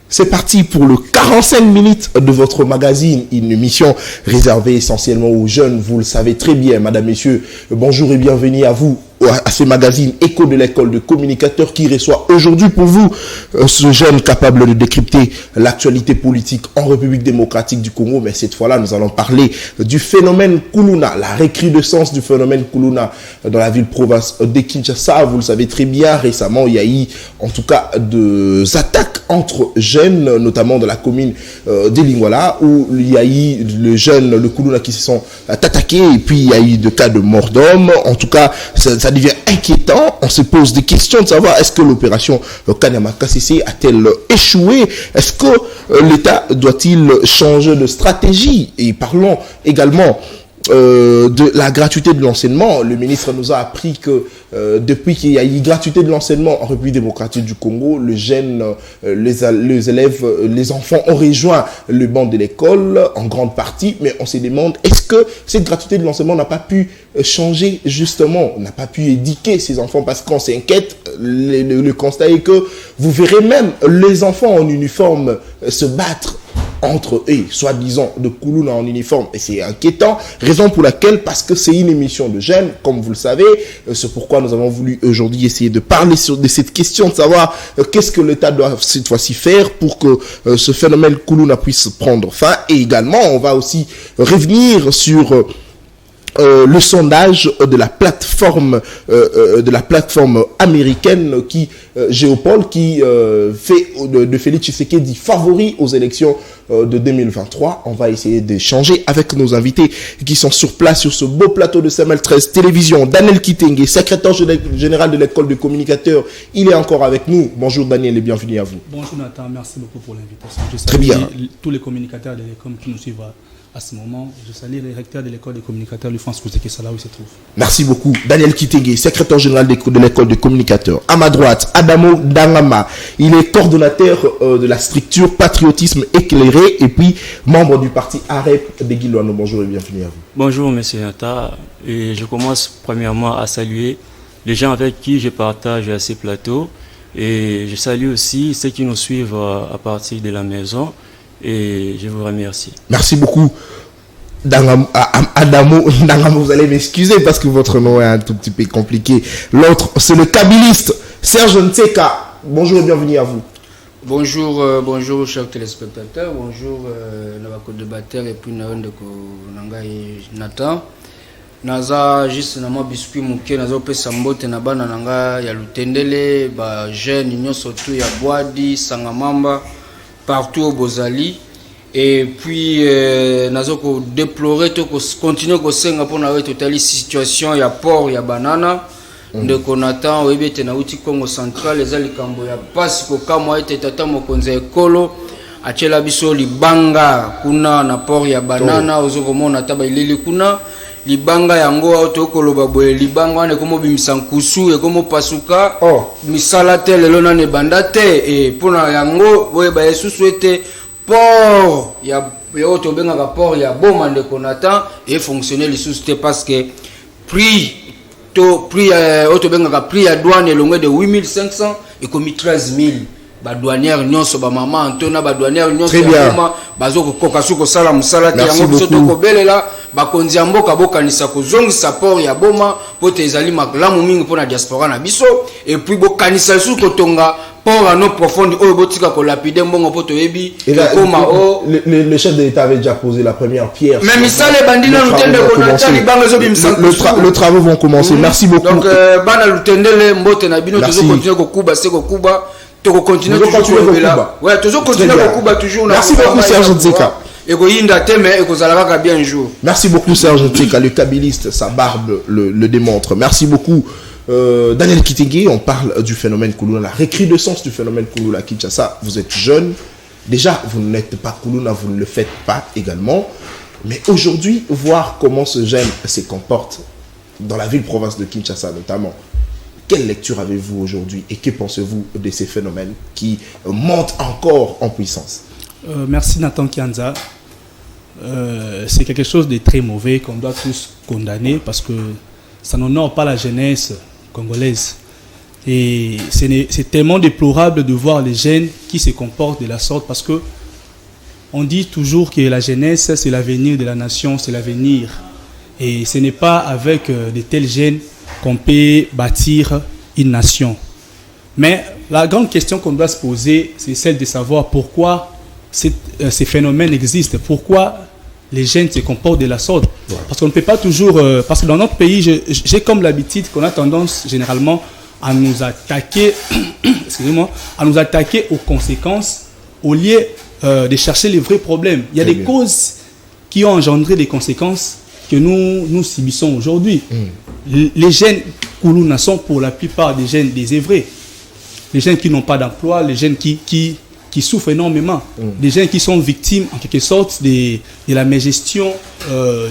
C'est parti pour le 45 minutes de votre magazine, une émission réservée essentiellement aux jeunes, vous le savez très bien, madame, messieurs. Bonjour et bienvenue à vous, à ce magazine Écho de l'école de communicateurs qui reçoit aujourd'hui pour vous ce jeune capable de décrypter l'actualité politique en République démocratique du Congo. Mais cette fois-là, nous allons parler du phénomène Kuluna, la recrudescence du phénomène Kuluna dans la ville-province de Kinshasa. Vous le savez très bien, récemment, il y a eu en tout cas des attaques entre jeunes, notamment dans la commune de Lingwala, où il y a eu le Kuluna qui se sont attaqués, et puis il y a eu des cas de mort d'hommes. En tout cas, ça devient inquiétant. On se pose des questions de savoir est-ce que l'opération Kanyama Kasese a-t-elle échoué? Est-ce que l'État doit-il changer de stratégie? Et parlons également de la gratuité de l'enseignement. Le ministre nous a appris que depuis qu'il y a eu gratuité de l'enseignement en République démocratique du Congo, les élèves, les enfants ont rejoint le banc de l'école en grande partie, mais on se demande est-ce que cette gratuité de l'enseignement n'a pas pu changer justement, n'a pas pu éduquer ces enfants, parce qu'on s'inquiète. Le constat est que vous verrez même les enfants en uniforme se battre entre eux, soi-disant de Kuluna en uniforme, et c'est inquiétant, raison pour laquelle, parce que c'est une émission de jeunes, comme vous le savez, c'est pourquoi nous avons voulu aujourd'hui essayer de parler de cette question, de savoir qu'est-ce que l'État doit cette fois-ci faire pour que ce phénomène Kuluna puisse prendre fin, et également on va aussi revenir sur le sondage de la plateforme américaine Géopol qui fait de Félix Tshisekedi favori aux élections de 2023. On va essayer d'échanger avec nos invités qui sont sur place sur ce beau plateau de CML 13 Télévision. Daniel Kitenge, secrétaire général de l'école de communicateurs, il est encore avec nous. Bonjour Daniel et bienvenue à vous. Bonjour Nathan, merci beaucoup pour l'invitation. Très bien. Tous les communicateurs de l'école qui nous suivent à ce moment. Je salue le recteur de l'école des communicateurs, lui France Kouzeke, là où il se trouve. Merci beaucoup. Daniel Kitenge, secrétaire général de l'école des communicateurs. À ma droite, Adamo Dangama. Il est coordonnateur de la structure Patriotisme éclairé et puis membre du parti AREP de Guiloano. Bonjour et bienvenue à vous. Bonjour monsieur Nata. Et je commence premièrement à saluer les gens avec qui je partage ces plateaux. Et je salue aussi ceux qui nous suivent à partir de la maison. Et je vous remercie. Merci beaucoup. Adamo, vous allez m'excuser parce que votre nom est un tout petit peu compliqué. L'autre, c'est le kabiliste Serge Nseka. Bonjour et bienvenue à vous. Bonjour, bonjour chers téléspectateurs, bonjour Navako débatteur et puis Naondeko Nangai Nathan. Naza juste na biscuit muke nazo pesa mbote na bana nanga ya Lutendele ba jeune nyonso tu ya Bwadi Sangamamba partout au Bozali. Et puis nazo ko déplorer to ko continuer ko senga pona we totali situation ya port ya banana de Konatan oyebete na uti Congo central les alikambo ya passe ko kamwa ete tata mokonza ekolo achela biso libanga kuna na port ya banana ozoko mona taba ilili kuna libanga yango auto koloba boye libanga wane komo bimisa nkusu e komo pasuka misala te lelo na ne bandate e pona yango boye ba yesusu ete port ya auto benga ka port ya boma de Konatan et fonctionner les sous parce que prix auto benga ka prix ya douane longue de 8500 et comme 13000 ba douanière nyonso ba mama antona ba douanière nyonso ya boma bazoko koka suko sala musala te yango biso to kobelela bakonzi mboka bokanisa ko zongisa port ya boma pote ezali maklamu mingi pona diaspora na biso et puis bokanisa suko tonga port à non profonde oyo botika ko lapide mbongo poto yebi koma le chef de l'État avait déjà posé la première pierre. Mais misale bandina lutende ko nata libanga zo bimisa le travaux vont commencer. Merci beaucoup. Donc bana lutendele mbote na bino tozo continuer ko kuba seko kuba to continuer toujours là. Ouais, toujours continuer ko kuba toujours. Merci beaucoup Serge Nzeka. Merci beaucoup Serge Ntseka, le kabiliste, sa barbe le démontre. Merci beaucoup Daniel Kitenge. On parle du phénomène Kuluna, la recrudescence du phénomène Kuluna à Kinshasa. Vous êtes jeune, déjà vous n'êtes pas Kuluna, vous ne le faites pas également. Mais aujourd'hui, voir comment ce jeune se comporte dans la ville-province de Kinshasa notamment. Quelle lecture avez-vous aujourd'hui et que pensez-vous de ces phénomènes qui montent encore en puissance? Merci Nathan Kianza. C'est quelque chose de très mauvais qu'on doit tous condamner parce que ça n'honore pas la jeunesse congolaise. Et c'est tellement déplorable de voir les jeunes qui se comportent de la sorte, parce que on dit toujours que la jeunesse, c'est l'avenir de la nation, c'est l'avenir. Et ce n'est pas avec de tels jeunes qu'on peut bâtir une nation. Mais la grande question qu'on doit se poser, c'est celle de savoir pourquoi ces phénomènes existent, pourquoi les jeunes se comportent de la sorte. Ouais. Parce qu'on ne peut pas toujours... parce que dans notre pays, j'ai comme l'habitude qu'on a tendance généralement à nous attaquer, excusez-moi, à nous attaquer aux conséquences au lieu de chercher les vrais problèmes. Il y a des causes qui ont engendré des conséquences que nous subissons aujourd'hui. Les jeunes Koulouna sont pour la plupart des jeunes désœuvrés. Les jeunes qui n'ont pas d'emploi, les jeunes qui souffrent énormément, des jeunes qui sont victimes en quelque sorte de la mégestion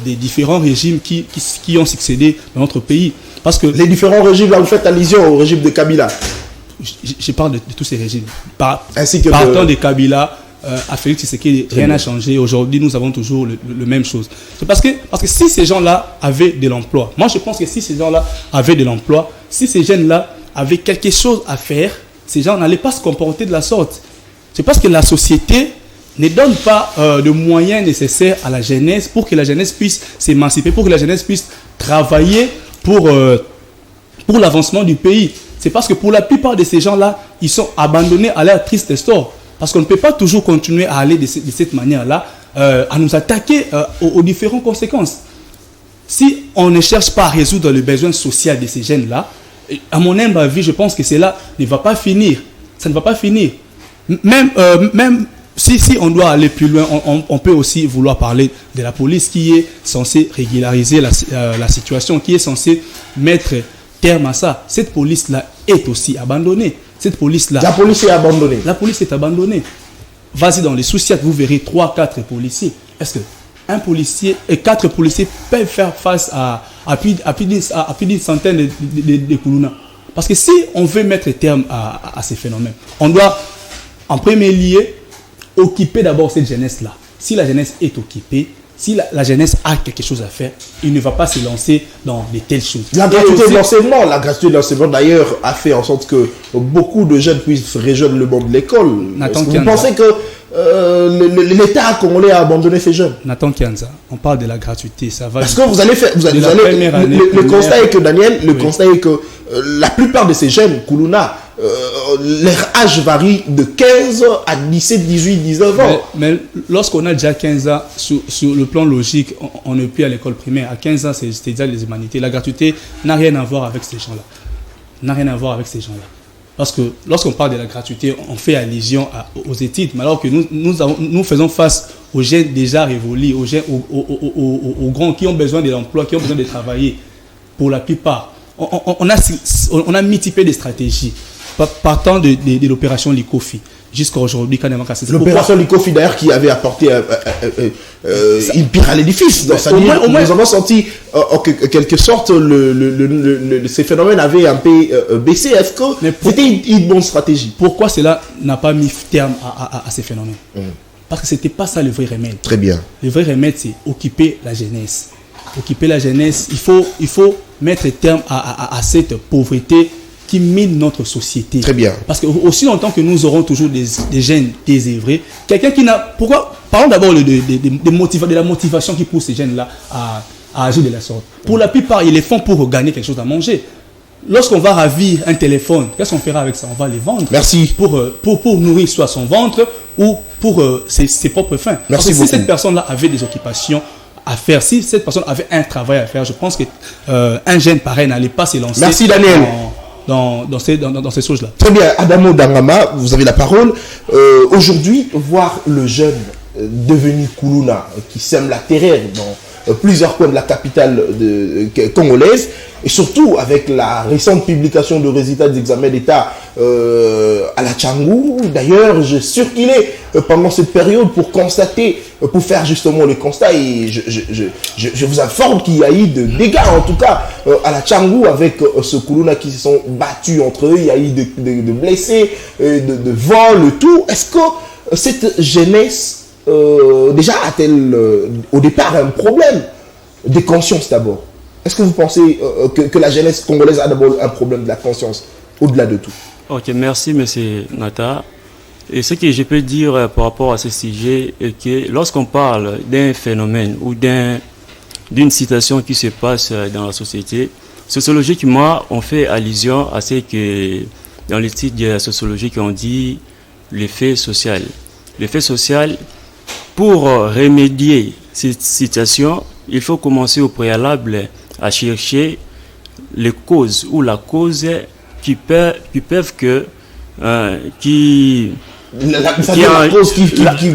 des différents régimes qui ont succédé dans notre pays. Parce que les différents régimes, là vous faites allusion au régime de Kabila. Je parle de tous ces régimes. Ainsi que partant de Kabila à Félix Tshisekedi, rien n'a changé. Aujourd'hui, nous avons toujours le même chose. C'est parce que si ces gens-là avaient de l'emploi, moi je pense que si ces gens-là avaient de l'emploi, si ces jeunes-là avaient quelque chose à faire, ces gens n'allaient pas se comporter de la sorte. C'est parce que la société ne donne pas de moyens nécessaires à la jeunesse pour que la jeunesse puisse s'émanciper, pour que la jeunesse puisse travailler pour l'avancement du pays. C'est parce que pour la plupart de ces gens-là, ils sont abandonnés à leur triste histoire. Parce qu'on ne peut pas toujours continuer à aller de cette manière-là, à nous attaquer aux différentes conséquences. Si on ne cherche pas à résoudre le besoin social de ces jeunes-là, à mon humble avis, je pense que cela ne va pas finir. Ça ne va pas finir. Même si on doit aller plus loin, on peut aussi vouloir parler de la police qui est censée régulariser la situation, qui est censée mettre terme à ça. Cette police-là est aussi abandonnée. Cette police-là... La police est abandonnée. La police est abandonnée. Vas-y dans les Souciates, vous verrez 3-4 policiers. Est-ce que un policier et 4 policiers peuvent faire face à plus d'une centaine de Koulouna? Parce que si on veut mettre terme à ces phénomènes, on doit en premier lieu occuper d'abord cette jeunesse-là. Si la jeunesse est occupée, si la jeunesse a quelque chose à faire, il ne va pas se lancer dans de telles choses. La gratuité de l'enseignement d'ailleurs a fait en sorte que beaucoup de jeunes puissent rejoindre le monde de l'école. Vous pensez que l'État congolais a abandonné ces jeunes? Nathan Kianza, on parle de la gratuité, ça va... Parce que vous allez faire... Le constat est que, Daniel, le constat est que la plupart de ces jeunes, Koulouna, leur âge varie de 15 à 17, 18, 19 ans. Mais lorsqu'on a déjà 15 ans, sur le plan logique, on n'est plus à l'école primaire. À 15 ans, c'est déjà les humanités. La gratuité n'a rien à voir avec ces gens-là. N'a rien à voir avec ces gens-là. Parce que lorsqu'on parle de la gratuité, on fait allusion aux études. Mais alors que nous faisons face aux jeunes déjà révolus, aux grands qui ont besoin de l'emploi, qui ont besoin de travailler. Pour la plupart, on a multiplié des stratégies. Partant de l'opération Likofi jusqu'à aujourd'hui. L'opération Likofi d'ailleurs qui avait apporté une pierre à l'édifice. Nous avons senti en quelque sorte ces phénomènes avaient un peu baissé. Est-ce que c'était une bonne stratégie? Pourquoi cela n'a pas mis terme à ces phénomènes? Parce que ce n'était pas ça le vrai remède. Très bien. Le vrai remède, c'est occuper la jeunesse. Occuper la jeunesse, il faut mettre terme à cette pauvreté qui mine notre société. Très bien. Parce que aussi longtemps que nous aurons toujours des jeunes désœuvrés, quelqu'un qui n'a... Pourquoi? Parlons d'abord de la motivation qui pousse ces jeunes-là à agir de la sorte. Pour la plupart, ils les font pour gagner quelque chose à manger. Lorsqu'on va ravir un téléphone, qu'est-ce qu'on fera avec ça? On va les vendre. Merci. Pour nourrir soit son ventre ou pour ses propres fins. Merci Parce que beaucoup. Si cette personne-là avait des occupations à faire, si cette personne avait un travail à faire, je pense qu'un jeune pareil n'allait pas se lancer. Merci Daniel. Dans ces choses-là. Très bien, Adamo Dangama, vous avez la parole. Aujourd'hui, voir le jeune devenu Koulouna qui sème la terreur dans plusieurs coins de la capitale congolaise, et surtout avec la récente publication de résultats des examens d'État à la Tchangou. D'ailleurs, je circulais pendant cette période pour constater, pour faire justement le constat, et je vous informe qu'il y a eu de dégâts, en tout cas à la Tchangou, avec ce Koulouna qui se sont battus entre eux. Il y a eu de blessés, de vols, tout. Est-ce que cette jeunesse déjà a-t-elle au départ un problème de conscience d'abord? Est-ce que vous pensez que la jeunesse congolaise a d'abord un problème de la conscience? au-delà de tout. Ok, merci monsieur Nata. Et ce que je peux dire par rapport à ce sujet est que lorsqu'on parle d'un phénomène ou d'une situation qui se passe dans la société, sociologiquement, on fait allusion à ce que dans les titres de la sociologie qu'on dit l'effet social. L'effet social, pour remédier cette situation, il faut commencer au préalable à chercher les causes ou la cause qui peuvent que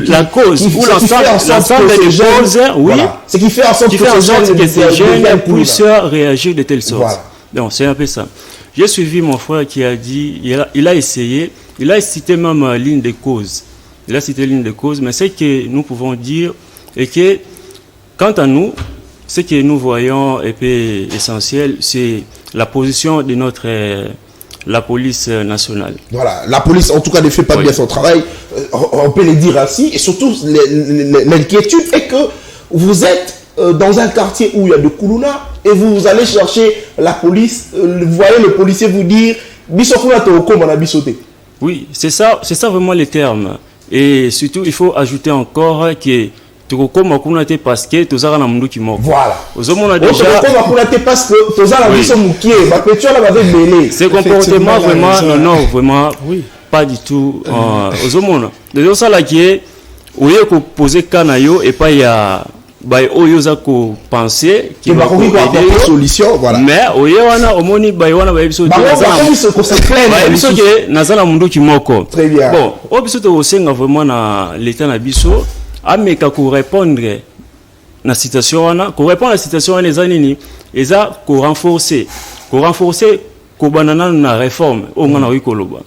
la cause ou l'ensemble des causes, oui, ce qui fait en sorte que ces jeunes puissent réagir de telle sorte. Voilà. Donc c'est un peu ça. J'ai suivi mon frère qui a dit, il a essayé, il a cité même ligne de cause. Il a cité ligne de cause, mais ce que nous pouvons dire est que, quant à nous, ce que nous voyons est peu essentiel, c'est la position de la police nationale. Voilà, la police en tout cas ne fait pas bien son travail, on peut le dire ainsi, et surtout l'inquiétude est que vous êtes dans un quartier où il y a de Koulouna et vous allez chercher la police, vous voyez le policier vous dire oui, c'est ça vraiment le terme. Et surtout il faut ajouter encore que parce que tu as un qui mort. Voilà. Parce que ce comportement vraiment, non, vraiment, oui. Pas du tout. De ça là qui est, où il faut poser canaillot et pas il y a, penser qu'il va une solution, voilà. Mais au moni très bien. Bon, vraiment na l'état na biso ameka ko répondre na situation wana, ko répondre à la situation wana eza nini, eza ko renforcer ko banana na réforme au ngana wikoloba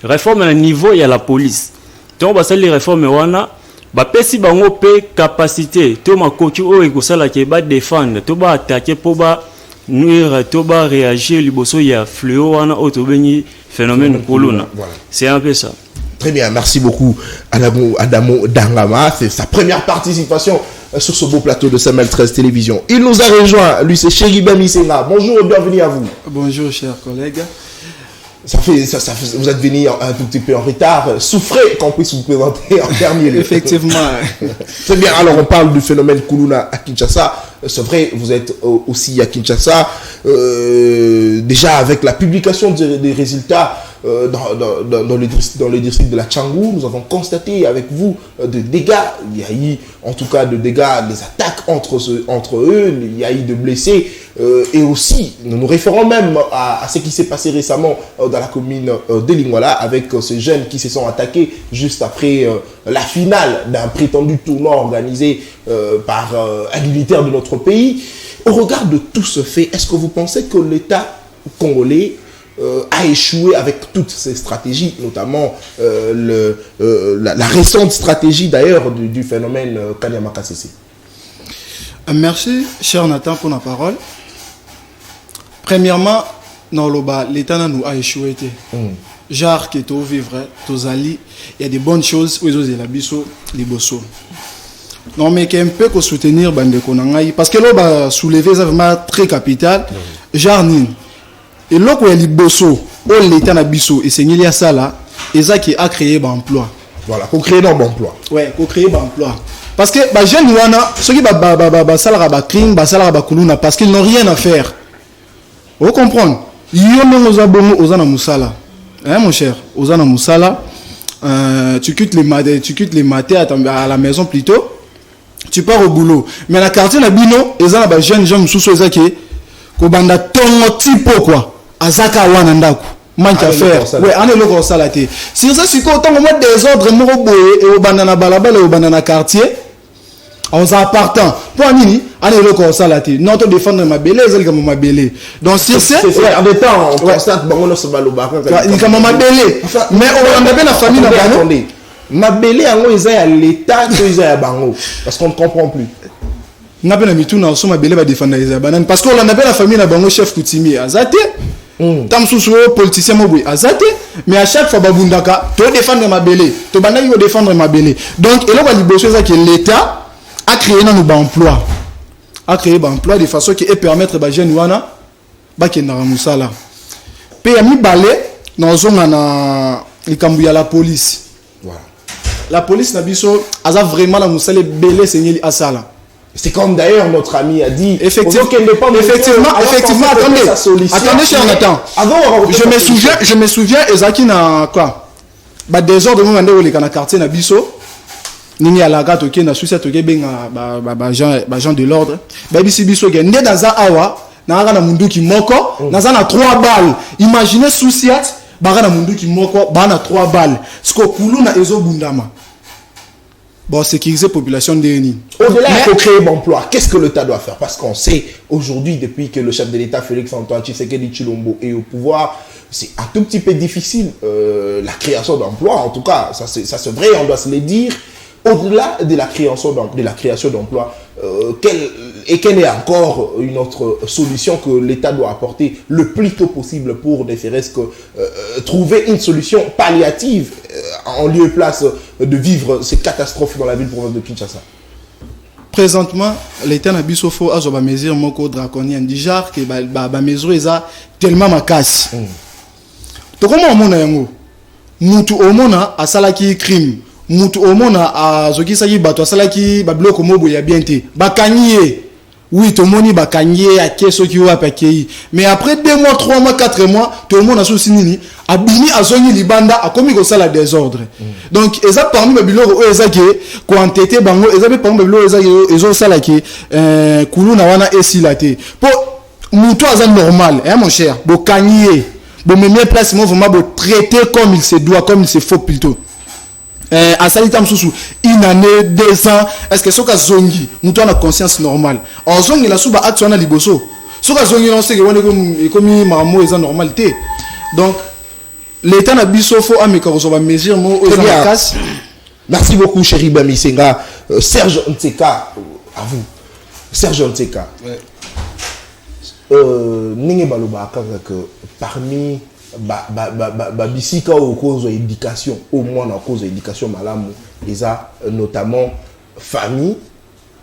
réforme na niveau ya la police. Donc ba sali réforme wana ba pesi bango pe capacité to makoki o ekosala ke ba défendre to ba attaquer po ba nuire to ba réagir liboso ya fléau wana o to beni phénomène Koulouna. Voilà. C'est un peu ça. Très bien, merci beaucoup Adamo Dangama. C'est sa première participation sur ce beau plateau de Samuel 13 Télévision. Il nous a rejoint, lui c'est Chériba Missenga. Bonjour et bienvenue à vous. Bonjour chers collègues. Vous êtes venu un tout petit peu en retard. Souffrez qu'on puisse vous présenter en dernier. Effectivement. Très bien, alors on parle du phénomène Koulouna à Kinshasa. C'est vrai, vous êtes aussi à Kinshasa. Déjà avec la publication des résultats dans le district de la Tchangou, nous avons constaté avec vous de dégâts. Il y a eu en tout cas de dégâts, des attaques entre eux, il y a eu de blessés. Et aussi, nous nous référons même à ce qui s'est passé récemment dans la commune de Lingwala avec ces jeunes qui se sont attaqués juste après la finale d'un prétendu tournoi organisé par un militaire de notre pays. Au regard de tout ce fait, est-ce que vous pensez que l'État congolais a échoué avec toutes ces stratégies, notamment la récente stratégie d'ailleurs du phénomène Kanyama-Kasese? Merci, cher Nathan, pour la parole. Premièrement, l'État nous a échoué. Genre que tu vivre, tu alliés, il y a des bonnes choses où ils ont la biso, les bosso. Non, mais qu'il y a un peu qu'on soutenir parce que là, bah, soulever ça vraiment très capital. Genre, et là, où il y a les bosso, où l'État n'a biso, et c'est qu'il y a ça là, et ça qui a créé l'emploi. Voilà, pour créer l'emploi. Ouais, pour créer l'emploi. Parce que, bah, jeunes, ceux qui ont crime, parce qu'ils n'ont rien à faire. Vous comprenez? Hein, mon cher, Ozana Moussala, tu quittes les matins à la maison plutôt, tu pars au boulot. Mais la quartier na bino, ils ont des jeunes sous qui banda tongo tipo quoi, azaka wanandaku. Manque à faire. Ouais, on est le gros salaté. Si ça c'est autant au désordre moro boye et au banana balabala et au banana quartier. On s'appartient. Pour Nini, on est le corps salaté. Non, tu défendre ma belle, elle comme ma belle. Donc, si c'est. En même temps, on constate que on se bat le bac. Il comme ma belle. Mais on a bien la famille dans le ma belle, ils ont l'État, ils ont Bango. Parce qu'on ne comprend plus. N'a pas mis tout dans son ma belle va défendre les bananes. Parce qu'on a bien la famille dans Bango, chef coutumier. Azate. Tam sous politicien moboui. Azate. Mais à chaque fois, Babundaka, tu défendre ma belle. Tu vas défendre ma belle. Donc, et là, on va dire que l'État a créé un emploi. A créé un emploi de façon qui est permettre aux jeunes wana ba kenda musala. Pe ami balé nazonga na likambu ya la police. Voilà. La police na biso aza vraiment la musale belé senyeli asala. C'est comme d'ailleurs notre ami a dit. Effectivement, attendez, cher Nathan. Je me souviens, Ezaki na quoi? Bah désordre moment où les quartier na biso. Nini alaga toke na sucia toke benga ba gens de l'ordre. Ba bisi biso ge nde dans awa na nga na mundu ki moko, na za na 3 balles. Imaginez souciat ba na mundu ki moko, ba na 3 balles. Sko kulu na ezo bundama. Bon, sécuriser la population de Réuni. Au-delà de créer l'emploi, qu'est-ce que l'État doit faire? Parce qu'on sait aujourd'hui, depuis que le chef de l'État, Félix-Antoine Tshisekedi Tshilombo, est au pouvoir, c'est un tout petit peu difficile la création d'emplois. En tout cas, ça c'est vrai, on doit se le dire. Au-delà de la création d'emplois, quelle est encore une autre solution que l'État doit apporter le plus tôt possible pour ne serait-ce que trouver une solution palliative en lieu et place de vivre ces catastrophes dans la ville-province de Kinshasa? Présentement, l'État n'a pas faut avoir des mesures draconiennes du genre que les mesures sont tellement macasse. Donc comment on a un mutu omona a salaki crime. Mutu omona a zoki saki bato salaki ba bloc mobo ya bienté bakanié oui to moni bakanié a keso ki wa pakei mais après 2 mois 3 mois 4 mois to mona so sinini abini azongi libanda a komi ko sala désordre donc eza parmi ba biloko eza ke ko entêter bango eza be parmi ba biloko eza ezo sala ke kuluna wana esilate po mutu aza normal hein mon cher bo kanié bo même place mo vraiment bo traiter comme il se doit comme il se faut plutôt. À Salitam Soussou, une année, 2 ans, est-ce que ce que zongi, nous avons la conscience normale? En zongi, la souba action na liboso. Ce que zongi, on sait que on est comme marmo et en normalité. Donc, l'État n'a biso faut amener quand on va mesure mo aux casse. Merci beaucoup, chéri Bamisenga. Serge Nteka, à vous. Serge Nteka. Ninge baloba que parmi bisika au cause d'éducation, au moins en cause d'éducation malamu, ils a notamment famille,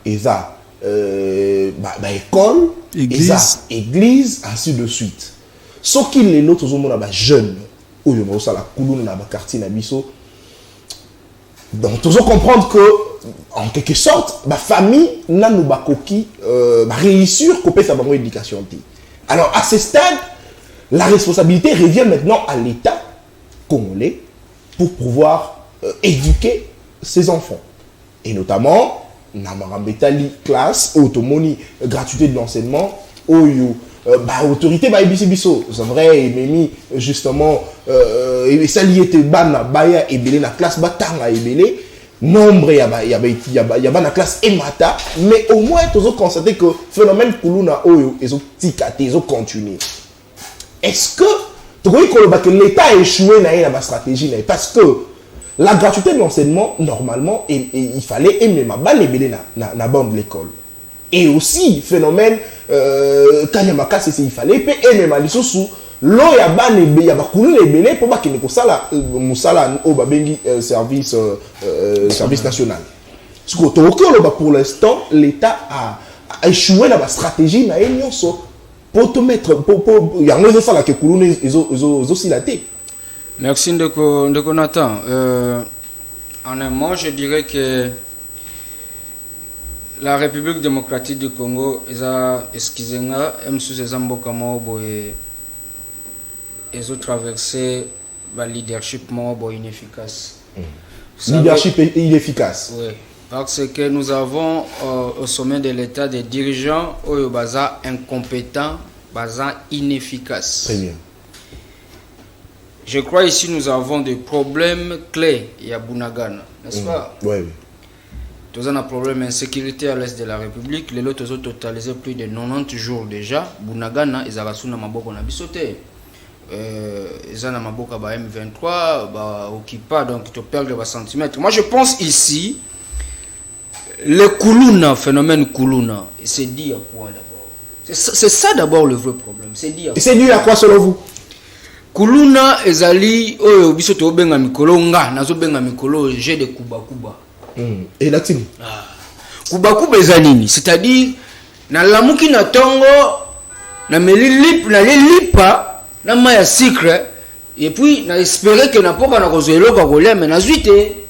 ils a école, église, ainsi de suite. Ce qui les autres jeunes, ou je me la couloune dans le quartier Nabiso. Donc, tu dois comprendre que, en quelque sorte, ma famille n'a pas réussir couper sa bonne éducation. Alors, à ce stade, la responsabilité revient maintenant à l'État congolais pour pouvoir éduquer ses enfants. Et notamment, Namarambetali classe, automoni, gratuité de l'enseignement, autorité, biso. C'est vrai, et Mimi, justement, ça lié était ban, baya, et belé, la classe, batanga, et belé. Nombre, il y a la classe Emata, mais au moins, tu as constaté que le phénomène Kuluna, ils ont ticate, ils ont continué. Est-ce que tu vois que l'État a échoué dans la stratégie? Parce que la gratuité de l'enseignement, normalement, il fallait aimer ma balle et la bande de l'école. Et aussi, phénomène, quand il il fallait aimer ma licence. L'eau ya ban et ya bakulu les belé pour pas qu'il ne sala musala au babengi service national. Ce que pour l'instant l'État a échoué dans la stratégie na enyoso pour te mettre pour ya ngeze sala ke kulune ezo silaté. Merci de Nathan. En un mot, je dirais que la République démocratique du Congo excusez-moi, sous ezamboka boye ils ont traversé le leadership inefficace. Leadership inefficace. Oui, parce que nous avons au sommet de l'État des dirigeants incompétents, inefficaces. Très bien. Je crois ici nous avons des problèmes clés. Il y a Bunagana, n'est-ce pas? Oui. Nous avons un problème d'insécurité à l'est de la République. Les autres ont totalisé plus de 90 jours déjà. Bunagana, ils ont reçu Maboko na bisoté. Ils ont Maboka M23, Okipa, donc ils te perdent des centimètres. Moi je pense ici, le Kuluna, phénomène Kuluna, c'est dû à quoi d'abord? C'est ça d'abord le vrai problème. C'est dû à quoi selon vous? Kuluna, ezali, bisoto obenga mikolo nga, nazo benga mikolo, j'ai de Kuba. Et là, Kuba ezali, c'est-à-dire, na lamuki na tongo, na meli lip, na lipa, na maya secret, Et puis, on a espéré que n'a pas qu'on a causé l'eau qu'on mais n'a zuité.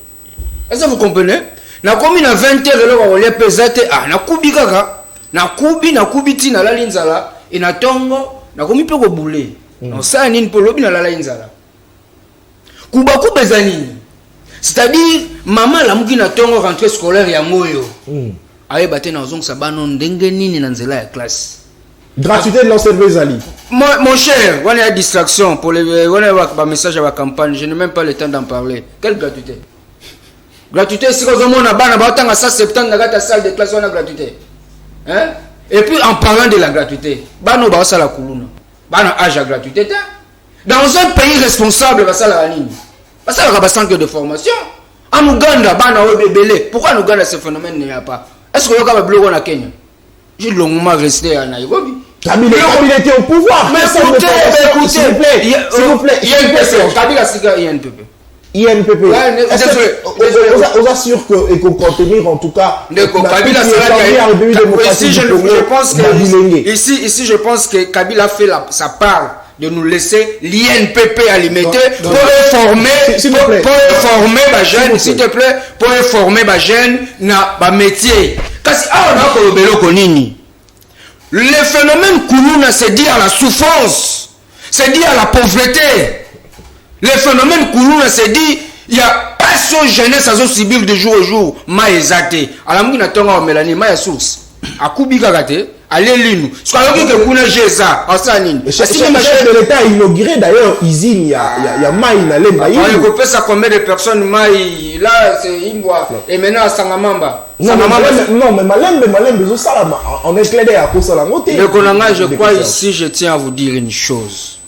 Est-ce que vous comprenez? Na komi na 20 heures l'eau qu'on a pesate, ah, na kubi kaka, na kubi ti na la linzala, et na tongo, na komi pe ko boulé. Non, ça, ni pour l'obi na la linzala. Kuba bezanini. C'est-à-dire, maman la mouki na tongo rentrée scolaire ya moyo. Aye baté na zong sabano ndenge nini na nzela ya classe. Gratuité de l'enseignement Zali. Mon cher, on a une distraction pour les on a un message à la campagne, je n'ai même pas le temps d'en parler. Quelle gratuité? Gratuité si vous avez un ça septembre dans la salle de classe on a gratuité. Hein? Et puis en parlant de la gratuité, bano ba sala kuluna. Bano âge à gratuité. Dans un pays responsable ba sala anini. Ba sala ba centre de formation. En Ouganda, bana obebele. Pourquoi en Ouganda ce phénomène n'y a pas? Est-ce que yoka ba bloqué na Kenya? J'ai longuement resté à Nairobi. Kabila était au pouvoir. Mais écoutez, s'il vous plaît, INPP. Kabila Siga INPP. INPP. On assure que et qu'on contenir en tout cas. Kabila ici je pense que Kabila fait sa part de nous laisser l'INPP alimenter pour informer les jeunes, s'il te plaît, pour informer les jeunes na ba métier. Le phénomène Koulouna, c'est dit à la souffrance, c'est dit à la pauvreté. Le phénomène Koulouna, c'est dit, il n'y a pas de jeunesse à subir de jour au jour. Ma ezate. À la mouna tonga Mélanie, ma source. À Koubika gate, à l'élinu. Ce qu'on a dit que Kouna Jéza, à Sanine. Le chef de l'État a inauguré d'ailleurs Izine, il y a Maï, il y a Lemba. On a coupé ça combien de personnes, Maï, là, c'est Imboa, et maintenant à Sangamamba. Non, mais Malembe, on est clair à cause de la montée. Le Konanga, je crois ici, je tiens à vous dire une chose.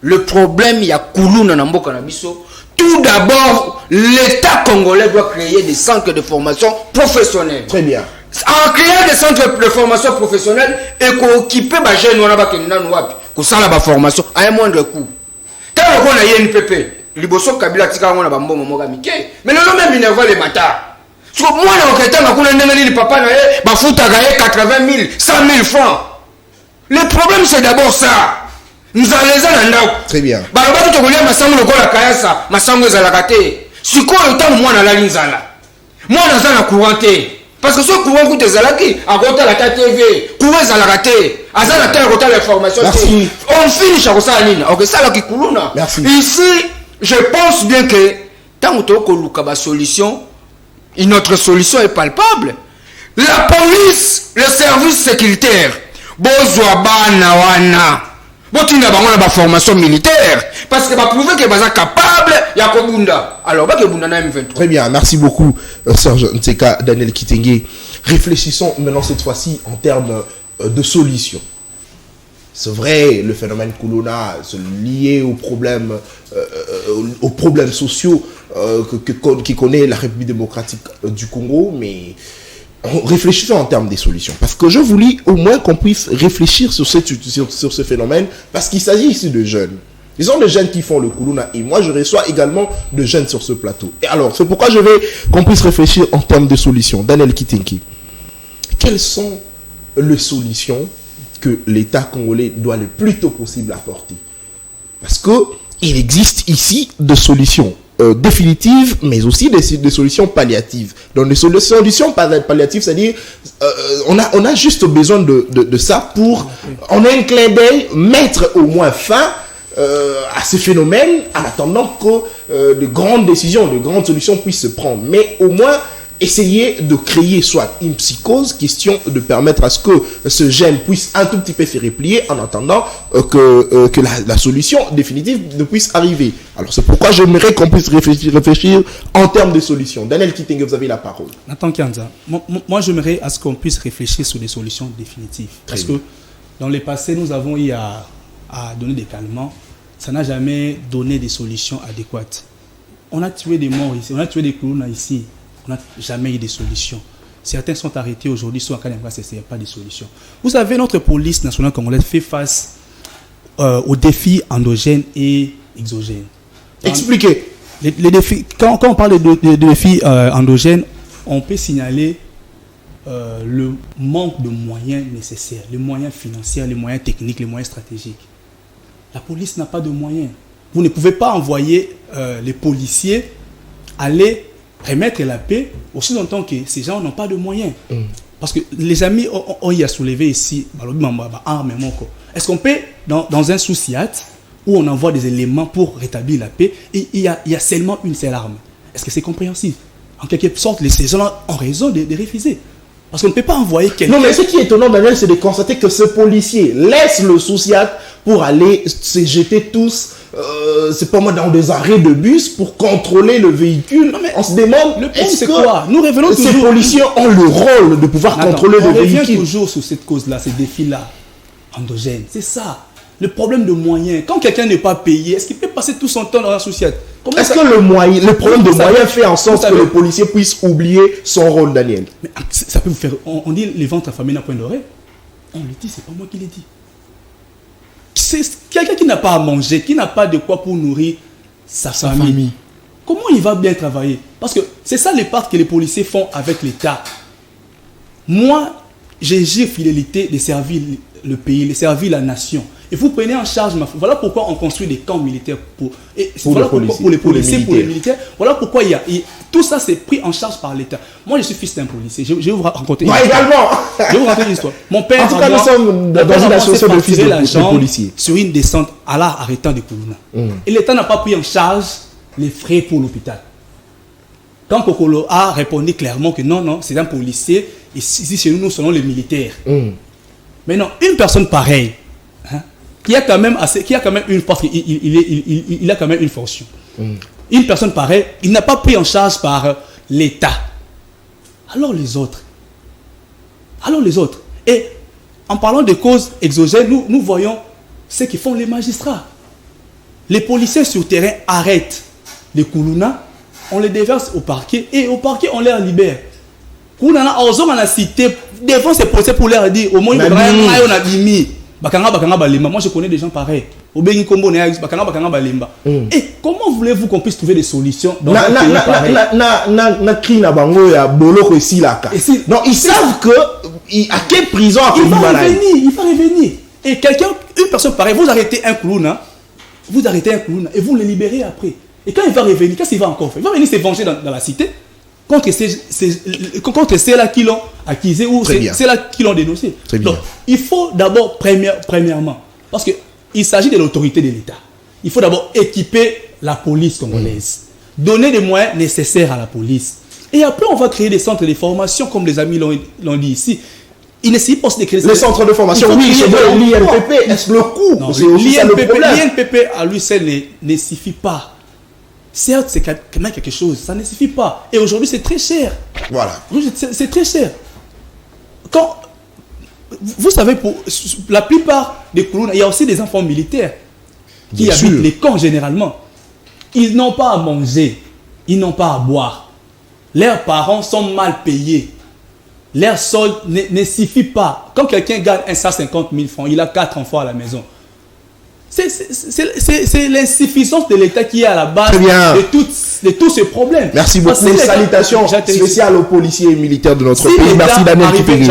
Le problème, il y a Koulouna Nambo Kanabiso. Tout d'abord, l'État congolais doit créer des centres de formation professionnels. Très bien. En créant des centres de formation professionnelle et qu'occuper les jeunes, on a la formation à un moindre coût. Tant qu'on a INPP, Liboso Kabila Tika, on a Bambo Mogamike. Mais le nom même, il les matas. Moi, le papa n'a pas 80 000, 100 000 francs. Le problème, c'est d'abord ça. Nous allons là. Très bien. Si quoi le temps, moi, la linzala. Moi, dans la couranté. Parce que ce courant coûte des alaki, à côté de la TV, courant à la raté, à la terre, à côté de l'information. On finit à ça, ok, ça là qui coule. Ici, je pense bien que tant que nous avons une solution, notre solution est palpable. La police, le service sécuritaire, la formation militaire, parce que va prouver que est capable, il y a Kobunda. Alors, M23. Très bien, merci beaucoup, Serge Nteka, Daniel Kitenge. Réfléchissons maintenant cette fois-ci en termes de solutions. C'est vrai, le phénomène Koulouna, lié aux problèmes sociaux qui connaît la République démocratique du Congo, mais réfléchissons en termes des solutions. Parce que je voulais au moins qu'on puisse réfléchir sur ce phénomène, parce qu'il s'agit ici de jeunes. Ils sont des jeunes qui font le Koulouna, et moi je reçois également de jeunes sur ce plateau. Et alors, c'est pourquoi je veux qu'on puisse réfléchir en termes de solutions. Daniel Kitenge, quelles sont les solutions que l'État congolais doit le plus tôt possible apporter? Parce qu'il existe ici des solutions définitives, mais aussi des solutions palliatives. Donc, des solutions palliatives, c'est-à-dire, on a juste besoin de ça pour, en un clin d'œil, mettre au moins fin à ce phénomène, en attendant que de grandes décisions, de grandes solutions puissent se prendre. Mais au moins, essayer de créer soit une psychose, question de permettre à ce que ce gène puisse un tout petit peu se replier en attendant que la solution définitive ne puisse arriver. Alors c'est pourquoi j'aimerais qu'on puisse réfléchir en termes de solutions. Daniel Kitenge, vous avez la parole. Nathan Kianza, moi j'aimerais à ce qu'on puisse réfléchir sur des solutions définitives. Parce que dans le passé, nous avons eu à donner des calmants. Ça n'a jamais donné des solutions adéquates. On a tué des morts ici, on a tué des Koulouna ici. On n'a jamais eu de solutions. Certains sont arrêtés aujourd'hui, soit à Kanembra, il n'y a pas de solution. Vous savez, notre police nationale congolaise fait face aux défis endogènes et exogènes. Expliquez. Les défis, quand on parle de défis endogènes, on peut signaler le manque de moyens nécessaires, les moyens financiers, les moyens techniques, les moyens stratégiques. La police n'a pas de moyens. Vous ne pouvez pas envoyer les policiers aller remettre la paix aussi longtemps que ces gens n'ont pas de moyens. Parce que les amis ont y a soulevé ici, est-ce qu'on peut, dans un sous-SIAT, où on envoie des éléments pour rétablir la paix, et il y a seulement une seule arme? Est-ce que c'est compréhensif? En quelque sorte, ces gens-là ont raison de refuser. Parce qu'on ne peut pas envoyer quelqu'un... Non, mais ce qui est étonnant, Daniel, c'est de constater que ce policier laisse le sous-SIAT pour aller se jeter tous, c'est pas moi, dans des arrêts de bus pour contrôler le véhicule. Non, mais on se demande, le point, c'est quoi? Nous revenons ces toujours... policiers ont le rôle de pouvoir contrôler le véhicule. On revient toujours sur cette cause-là, ces défis-là, endogènes. C'est ça. Le problème de moyens. Quand quelqu'un n'est pas payé, est-ce qu'il peut passer tout son temps dans la société? Est-ce que le problème de moyens fait en sorte que le policier puisse oublier son rôle, Daniel? Mais ça peut vous faire... On dit les ventres affamés n'a point d'oreille. On le dit, c'est pas moi qui l'ai dit. C'est quelqu'un qui n'a pas à manger, qui n'a pas de quoi pour nourrir sa famille. Comment il va bien travailler? Parce que c'est ça les parts que les policiers font avec l'État. Moi, j'ai fidélité de servir le pays, de servir la nation. Et vous prenez en charge voilà pourquoi on construit des camps militaires pour les policiers, pour les militaires. Voilà pourquoi tout ça c'est pris en charge par l'État. Moi je suis fils d'un policier. Je vais vous raconter une histoire. Également. Je vais vous raconter une histoire. Mon père, en tout cas, nous sommes dans une association de fils de policiers. Sur une descente à l'art arrêtant de Koulouna. Et l'État n'a pas pris en charge les frais pour l'hôpital. Quand Kokolo a répondu clairement que non, c'est un policier, et ici chez nous serons les militaires. Mais non, une personne pareille, qui a quand même une force, il a quand même une fonction. Une personne pareille, il n'a pas pris en charge par l'État. Alors les autres. Et en parlant de causes exogènes, nous voyons ce que font les magistrats. Les policiers sur terrain arrêtent les Koulouna, on les déverse au parquet, et au parquet on les libère. Koulouna, on a cité devant ces policiers pour leur dire au moins on a mis. Moi je connais des gens pareils. Et comment voulez-vous qu'on puisse trouver des solutions dans un pays pareil? Non, ils savent que à quelle prison il va revenir. Et une personne pareille, vous arrêtez un Koulouna, et vous le libérez après. Et quand il va revenir, qu'est-ce qu'il va encore faire? Il va venir se venger dans la cité contre ceux-là qui l'ont accusé ou ceux-là qui l'ont dénoncé. Donc, il faut d'abord, premièrement, parce qu'il s'agit de l'autorité de l'État, il faut d'abord équiper la police congolaise, donner les moyens nécessaires à la police. Et après, on va créer des centres de formation, comme les amis l'ont dit ici. Il ne s'agit pas de créer les centres de formation. Oui, c'est l'INPP. Est-ce le coût? L'INPP à lui seul ne suffit pas. Certes, c'est quand même quelque chose, ça ne suffit pas. Et aujourd'hui, c'est très cher. Voilà. C'est très cher. Vous savez, pour la plupart des Koulouna, il y a aussi des enfants militaires qui habitent les camps généralement. Ils n'ont pas à manger, ils n'ont pas à boire. Leurs parents sont mal payés. Leur solde ne suffit pas. Quand quelqu'un gagne 150 000 francs, il a 4 enfants à la maison. C'est l'insuffisance de l'État qui est à la base de tous ces problèmes. Merci beaucoup. Salutations spéciales aux policiers et militaires de notre pays. Merci Daniel Kipéry.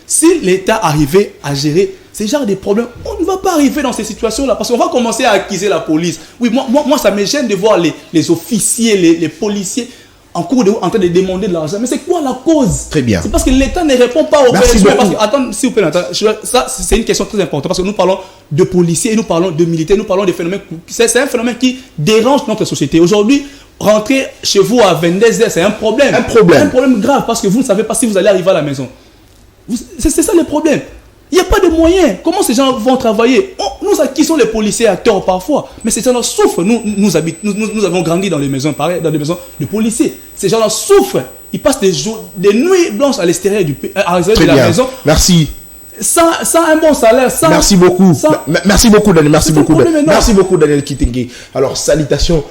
Si l'État arrivait à gérer ces genres de problèmes, on ne va pas arriver dans ces situations-là parce qu'on va commencer à accuser la police. Oui, moi ça me gêne de voir les officiers, les policiers en train de demander de l'argent. Mais c'est quoi la cause? Très bien. C'est parce que l'État ne répond pas aux besoins. Attends, s'il vous plaît, ça c'est une question très importante parce que nous parlons de policiers, nous parlons de militaires, nous parlons de phénomènes. C'est un phénomène qui dérange notre société. Aujourd'hui, rentrer chez vous à 22h, c'est un problème. Un problème grave parce que vous ne savez pas si vous allez arriver à la maison. C'est ça le problème. Il n'y a pas de moyens. Comment ces gens vont travailler? Qui sont les policiers à tort parfois? Mais ces gens-là souffrent. Nous avons grandi dans des maisons pareilles, dans des maisons de policiers. Ces gens-là souffrent. Ils passent des nuits blanches à l'extérieur de la maison. Merci. Sans un bon salaire. Merci beaucoup. Merci beaucoup, Daniel. Merci beaucoup, Daniel Kitenge. Alors, salutations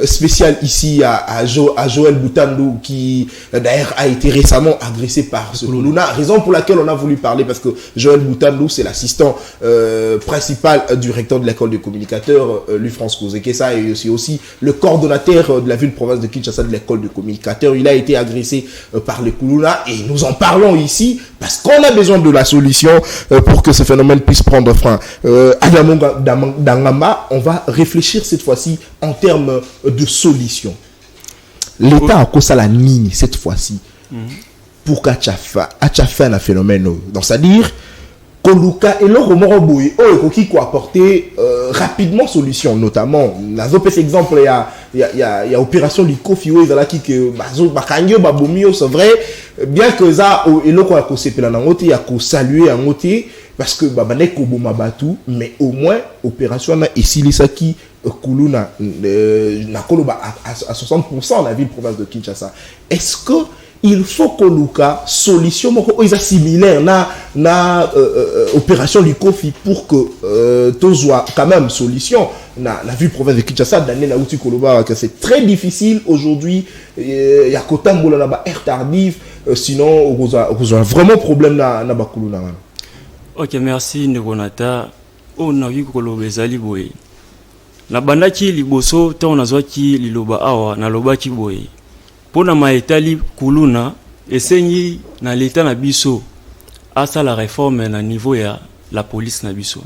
spécial ici à Joël Boutandou, qui d'ailleurs a été récemment agressé par ce Kuluna. Raison pour laquelle on a voulu parler, parce que Joël Boutandou, c'est l'assistant principal du recteur de l'école de communicateurs, Louis-France Kozekesa, et aussi le coordonnateur de la ville-province de Kinshasa de l'école de communicateurs. Il a été agressé par les Kuluna, et nous en parlons ici parce qu'on a besoin de la solution pour que ce phénomène puisse prendre fin. Adamo Dangama, on va réfléchir cette fois-ci en termes de solution. L'État a causé la ligne cette fois-ci pour qu'Achafa un phénomène. Donc, c'est-à-dire, Koluka et le Romoroboui, qui peut apporter rapidement solution, notamment. Dans un exemple, il y a opération Likofi, où il y a qui que c'est vrai, bien que ça, et le quoi il y a qu'à saluer un côté, parce que mais au moins, opération ici, les qui Kuluna à 60% la ville province de Kinshasa. Est-ce que il faut que Luka solution similaire na opération du Kofi pour que tout soit quand même solution la ville province de Kinshasa d'année la outil Koloba que c'est très difficile aujourd'hui. Il y a Kota Mbola na ba air tardif, sinon on a vraiment problème na Bakuluna. Ok, merci Nebonata. On a vu Koloba ezali boye na bandaki liboso ta onazwaki liloba awa na lobaki boye pona maetali Kuluna esenyi na l'état na biso asa la réforme na niveau ya la police na biso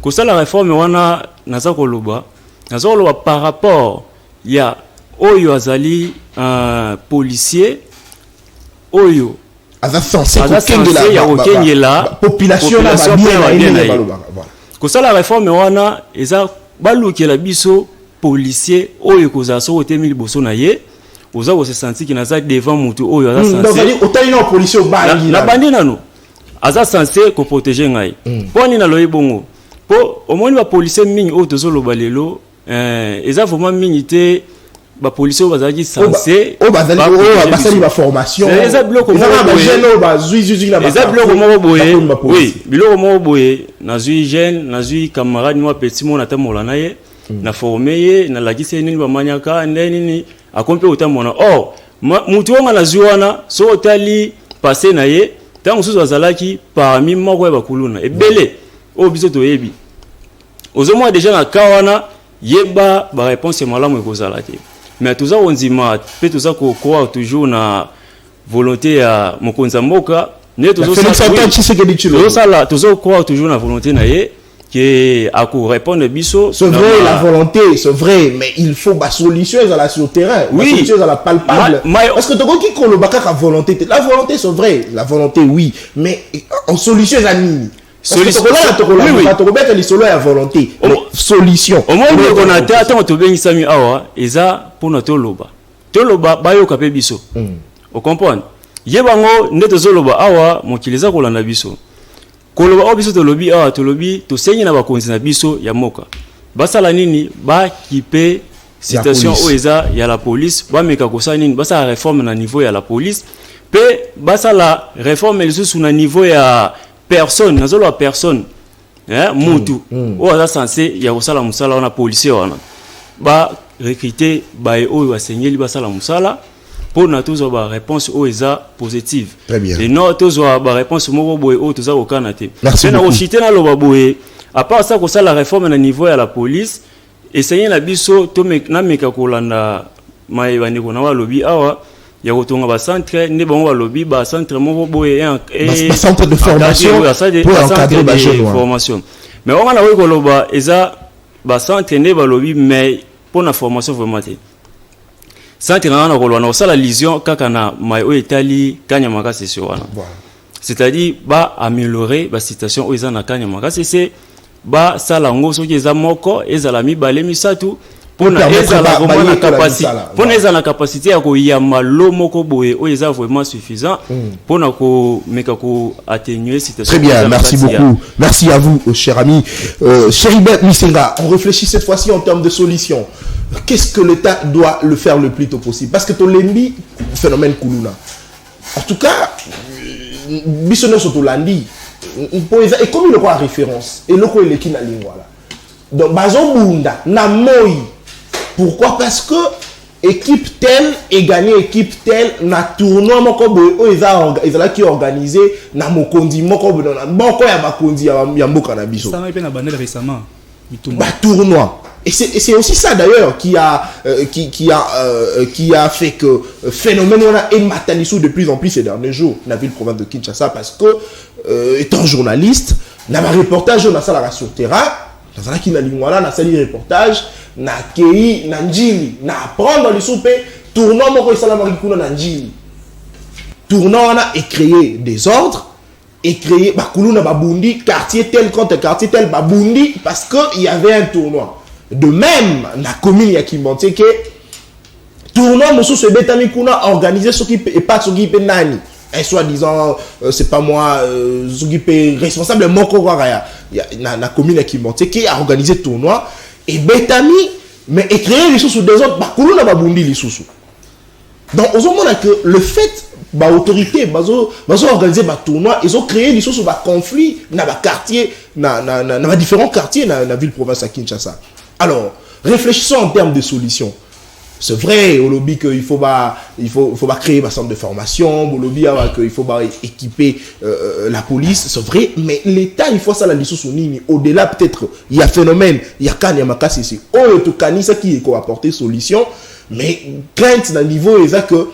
ko ça la réforme wana naza koloba par rapport ya oyo azali policier oyo aza censé de la population na bien ko ça la réforme wana eza baluki la biso policier oyo koza so otemi liboso na ye oza ko se sentir ki naza devant mutu oyo aza censé donc ali otali na policier bangi la bandi nano aza censé ko protéger ngai poni na loyi bongo po omoni ba policier mingi oyo tozoloba lelo eza vraiment mingi te ba policier bazaki censé bazali ba formation eza biloko moko boye oui biloko moko boye nazui jeune nazui camarade moi petit mon atamola na ye na formé ye na lakisi nini ba maniaka nini akompe utamona mutu wanga nazui wana so otali passé na ye tango susu azalaki parmi moko ya Bakuluna ebele o biso toyebi ozomwa déjà na kawana yeba ba réponse malamu ekozala te mais tout ça on dit ma peut tout ça ko croire toujours na volonté ya mokonza mboka ne tout ça là tout ça croire toujours na volonté na ye que à ko répondre biso c'est vrai la volonté c'est vrai mais il faut ba solution à la sur terrain oui solution à la palpable parce que to qui ko lo baka volonté la volonté c'est vrai la volonté oui mais en solution à nini solution la volonté solution au moins on a tant to bengisa mi awa eza pour notre loba bayo kapé biso on comprend yebango neto zoloba awa mokiliza kolanda biso koloba obiso to lobi awa to lobi to senyi na bakonzi na biso ya moka basala nini ba kipe situation oeza ya la police ba meka kosa nini basala réforme na niveau ya la police pe basala réforme lisusu na niveau ya personne nazolo personne mutu o aza censé ya kosala musala wana policier wana ba recruter ba oyo asengeli basala musala pour na tozo ba réponse o eza positive et non tozo ba réponse moko boye o toza okana te na ochite na loba boye à part ça kosala réforme na niveau ya la police essayer na biso to na meka kolanda mai bandeko na wa lobi awa ya kotonga ba centre ne bango ba lobby ba centre moko boye un centre de formation pour encadrer ba jeunes formation mais on a na koloba eza ba centre ne ba lobby mais pour la formation vraiment te centre na koloba na sala lision kaka na mai o etali kanya makasi sur wana c'est-à-dire ba améliorer ba situation o eza na kanya makasi c'est ba sala ngo soki eza moko ezala mibale misatu pour na la capacité à koyama lo moko boye o eza vraiment suffisant pour na ko meka ko atténuer situation. Très bien, merci beaucoup. Merci à vous cher ami. Cheribet Misenga, on réfléchit cette fois-ci en termes de solution. Qu'est-ce que l'État doit le faire le plus tôt possible parce que to lembi phénomène Kuluna. En tout cas, bisono soto landi et comme il quoi référence et le ko eleki na lingwa là. Donc bazo bunda na moi Pourquoi? Parce que équipe telle et gagné équipe telle na tournoi moko boy ils ont qui organisé na mokondi moko na moko ya bakondi ya mboka na biso. Ça m'a été na banel récemment. Bah tournoi. Et c'est aussi ça d'ailleurs qui a fait que phénomène on a ématalisé de plus en plus ces derniers jours dans la ville province de Kinshasa parce que étant journaliste, na ma reportage on a ça la sur terrain, dans la qui na lingwala na sali reportage na kei na njili na prendre les soupes tournoi moko isala marikuna na njili. Tournoi on a créé des ordres et créé bakuluna babundi quartier tel contre quartier tel babundi parce que il y avait un tournoi. De même, la commune ya Kimbanté que tournoi monsieur se betami kuna organisé ce qui et pas ce qui peut nani. Et soi-disant c'est pas moi ce qui peut responsable moko ya na commune ya Kimbanté qui a organisé tournoi et betami mais et créer les choses des autres bakuluna babundi les sous. Donc aux hommes que le fait ba autorité bazo organiser ba tournoi ils ont créé des choses sur ba conflit na ba quartier na différents quartiers na ville province à Kinshasa. Alors réfléchissons en termes de solutions. C'est vrai au lobby qu'il faut créer un centre de formation, au lobby qu'il faut équiper la police, c'est vrai, mais l'État il faut ça la licence au-delà peut-être il y a phénomène, il y a kan yamaka c'est on tout kanisa qui est apporter solution, mais crainte dans le niveau est que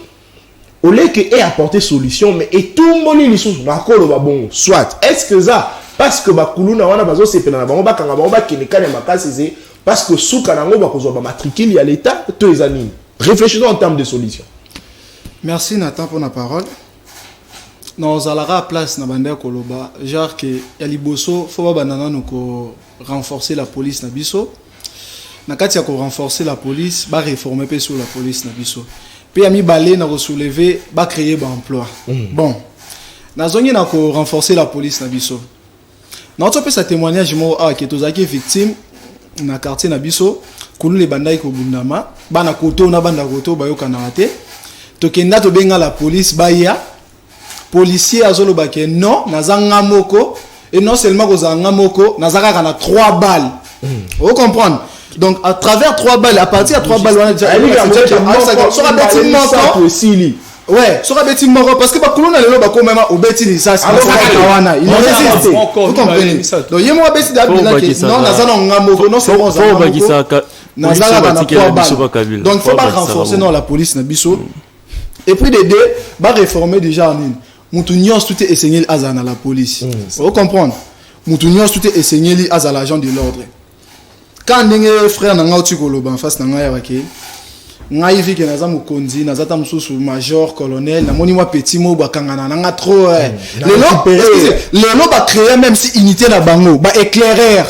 au lieu que ait apporter solution mais et tout le monde licence d'accord va bon soit est-ce que ça parce que bakuluna wana bazo sepena na bango bakanga bango bakene kan yamaka c'est parce que sous Kanango va causer matricule, il y a l'État, tous les animes. Réfléchissons en termes de solutions. Merci Nathan pour la parole. Nous allons à la place na bande koloba, genre que yaliboso faut ba banana nous renforcer la police na biso. Na kati ya ko renforcer la police, ba réformer pe sur la police na biso. Puis ami balé na soulever, ba créer ba emploi. Bon. Na zongi na ko renforcer la police na biso. Na autre peu sa témoignage mo que tozaki victime na quartier na biso kunu le bandai ko bundama bana koto na banda koto bayoka na te tokenda to benga la police baya policier azolo bake non nazanga moko et non seulement ko zanga moko nazaka na 3 balles vous comprenez donc à travers 3 balles à partir à 3 balles on a déjà sera bêti moko ouais sera bêti moko parce que ba kuluna lelo ba ko même au bêti lisasi wana il résiste vous comprenez donc yemo bêti d'abila que non nazana ngamoko non c'est bon ça nazala na 3 balles donc faut pas renforcer non la police na biso et puis de deux ba réformer déjà en une mutu nyos tout est enseigné azana la police vous comprenez mutu nyos tout est enseigné azala l'agent de l'ordre quand ndenge frère na ngauti koloba en face na ngaya wake ngai vi ke naza mukonzi nazata mususu major colonel na moni moi petit mo bakangana nanga trop lelo ba créer même si unité na bango ba éclaireur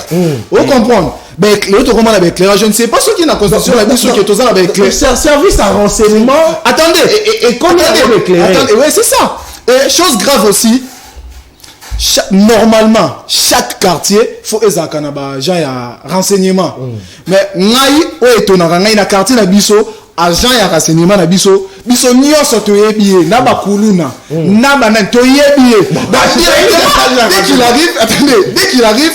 vous comprenez ba éclaireur to comment la éclaireur je ne sais pas ce qui na constitution la biso que toza la éclaireur service à renseignement attendez et comment éclaireur attendez ouais c'est ça et chose grave aussi normalement chaque quartier faut ezaka na ba agent ya renseignement mais ngai o etonaka ngai na quartier na biso agent ya renseignement na biso nyonso toyebi na bakuluna na banan toyebi dès qu'il arrive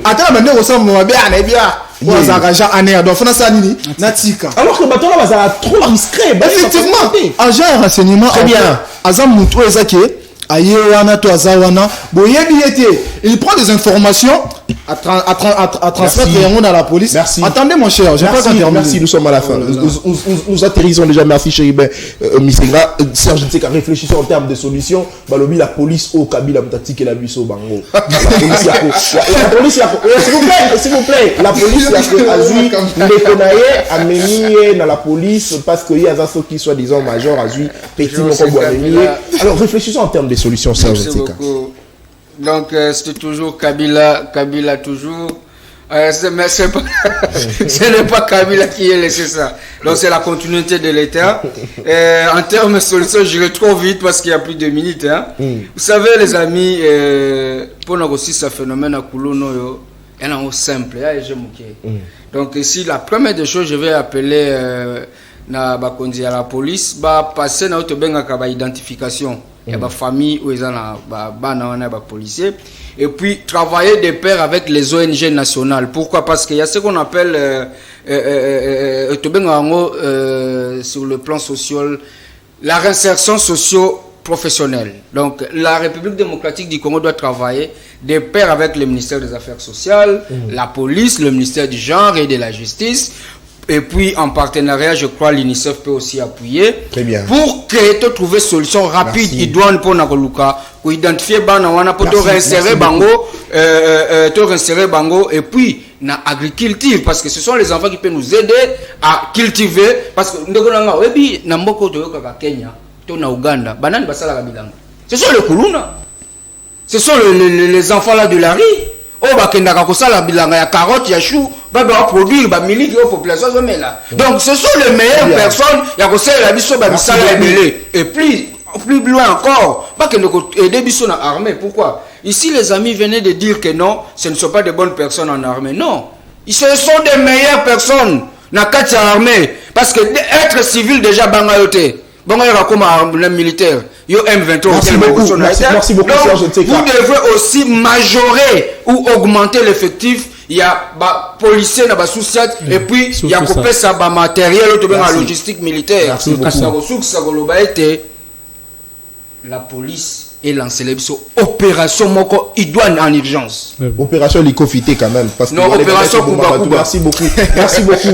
attends maintenant ressemble moi bien na bien wazaka agent ané donc fona ça nini na tika alors que bato là bazala trop discret effectivement agent ya renseignement très bien azam mutu ezaki ayewana to azawana boyebi ete il prend des informations à transmettre dans la police. Merci. Attendez mon cher, j'ai pas terminé. Merci, nous sommes à la fin. Nous atterrissons déjà. Merci Chéribin Misenga. Serge, je ne sais qu'à réfléchir en termes de solutions. Balobi la police au Kabila Mtatik et la Bisso Bango. La police, s'il vous plaît, la police a Azui, les Konaye, a mené dans la police parce qu'il y a un qui soit disant major Azui, petit Mokobo a. Alors réfléchissons en termes de solutions, Serge, je ne sais qu'à. Donc c'est toujours Kabila toujours. Mais ce n'est pas Kabila qui a laissé ça. Donc c'est la continuité de l'État. En termes de solution, je vais trop vite parce qu'il y a plus de minutes. Hein. Vous savez les amis, pour nous aussi ce phénomène à Koulono, il est simple. Donc ici la première des choses, je vais appeler na bakonzi à la police ba passer na to benga ka ba identification ya ba famille ou ezana ba bana wana ba policier et puis travailler de pair avec les ONG nationales. Pourquoi? Parce qu'il y a ce qu'on appelle to benga sur le plan social la réinsertion socio-professionnelle. Donc la République démocratique du Congo doit travailler de pair avec le ministère des Affaires sociales, la police, le ministère du genre et de la justice. Et puis en partenariat, je crois l'UNICEF peut aussi appuyer. Très bien. Pour que tu trouves solution rapide, il doit pour Nakoluka, pour identifier bana wana pour te réinsérer bango, et puis na agriculture parce que ce sont les enfants qui peuvent nous aider à cultiver parce que ndeko webi na mboko to yoka Kenya, to na Uganda, banani basala bilanga. Ce sont les kuluna. Ce sont les enfants là de la rue. Oh bakendaka kosala bilanga ya carotte ya chou ba produire ba miliki aux populations là. Donc ce sont les meilleures personnes ya kosala la biso ba bisala ebele et plus loin encore bakendako aider biso na armée. Pourquoi? Ici les amis venaient de dire que non, ce ne sont pas de bonnes personnes en armée. Non, ce sont des meilleures personnes na kati armée parce que être civil déjà bangayote. Bon, il y a comme un militaire. Yo M23. Merci beaucoup. Donc, vous devez aussi majorer ou augmenter l'effectif. Il y a des policiers, il y a des sous-sites, et puis il y a coupé ça matériel, la logistique militaire. Merci beaucoup. La police et l'encelebso opération moko idoine en urgence. Opération Likofité quand même parce que non, opération Kuba.